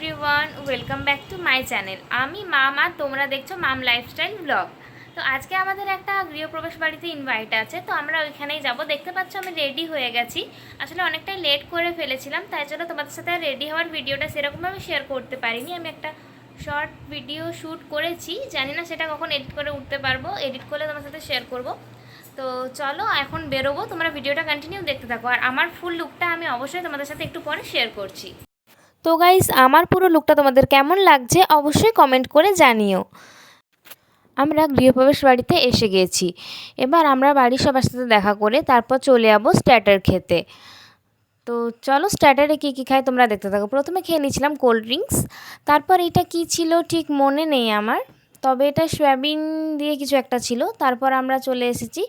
Everyone, welcome back to my channel. আমি মাম আর তোমরা দেখছো মাম লাইফস্টাইল ব্লগ। তো আজকে আমাদের একটা গৃহপ্রবেশ বাড়িতে ইনভাইট আছে, তো আমরা ওইখানেই যাব। দেখতে পাচ্ছ আমি রেডি হয়ে গেছি। আসলে অনেকটাই লেট করে ফেলেছিলাম, তাই জন্য তোমাদের সাথে রেডি হওয়ার ভিডিওটা সেরকমভাবে শেয়ার করতে পারিনি। আমি একটা শর্ট ভিডিও শ্যুট করেছি, জানি না সেটা কখন এডিট করে উঠতে পারবো। এডিট করলে তোমার সাথে শেয়ার করব। তো চলো এখন বেরোবো, তোমরা ভিডিওটা কন্টিনিউ দেখতে থাকো। আর আমার ফুল লুকটা আমি অবশ্যই তোমাদের সাথে একটু পরে শেয়ার করছি। তো গাইস, আমার পুরো লুকটা তোমাদের কেমন লাগছে অবশ্যই কমেন্ট করে জানিও। আমরা গৃহপ্রবেশ বাড়িতে এসে গেছি। এবার আমরা বাড়ির সবার সাথে দেখা করে তারপর চলে যাবো স্টার্টার খেতে। তো চলো স্টার্টারে কী কী খাই তোমরা দেখতে থাকো। প্রথমে খেয়ে নিয়েছিলাম কোল্ড ড্রিঙ্কস, তারপর এটা কি ছিল ঠিক মনে নেই আমার, তবে এটা সয়াবিন দিয়ে কিছু একটা ছিল। তারপর আমরা চলে এসেছি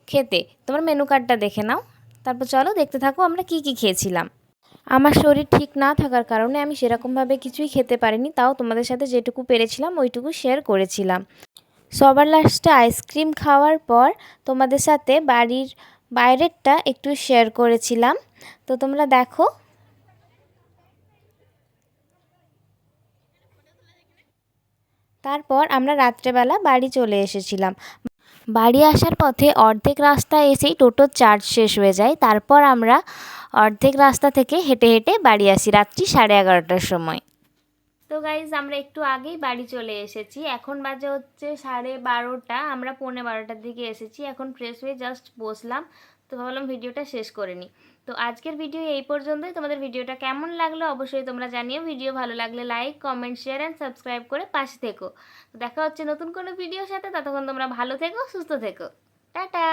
খেতে। তোমার মেনু কার্ডটা দেখে নাও, তারপর চলো দেখতে থাকো আমরা কি কি খেয়েছিলাম। আমার শরীর ঠিক না থাকার কারণে আমি সেরকমভাবে কিছুই খেতে পারিনি, তাও তোমাদের সাথে যেটুকু পেরেছিলাম ওইটুকু শেয়ার করেছিলাম। সবার লাস্টে আইসক্রিম খাওয়ার পর তোমাদের সাথে বাড়ির বাইরেরটা একটু শেয়ার করেছিলাম, তো তোমরা দেখো। তারপর আমরা রাত্রেবেলা বাড়ি চলে এসেছিলাম। বাড়ি আসার পথে অর্ধেক রাস্তা এসেই টোটোর চার্জ শেষ হয়ে যায়। তারপর আমরা অর্ধেক রাস্তা থেকে হেঁটে হেঁটে বাড়ি আসি রাত্রি 11:30টার সময়। তো গাইজ আমরা একটু আগেই বাড়ি চলে এসেছি। এখন বাজে হচ্ছে 12:30। আমরা 11:45টার দিকে এসেছি। এখন ফ্রেশ হয়ে জাস্ট বসলাম, তো ভাবলাম ভিডিওটা শেষ করে নিই। তো আজকের ভিডিও এই পর্যন্তই। তোমাদের ভিডিওটা কেমন লাগলো অবশ্যই তোমরা জানিও। ভিডিও ভালো লাগলে like, comment, share and subscribe করে পাশে থেকো। তো দেখা হচ্ছে নতুন কোনো ভিডিওর সাথে। ততক্ষণ তোমরা ভালো থেকো, সুস্থ থেকো। টাটা।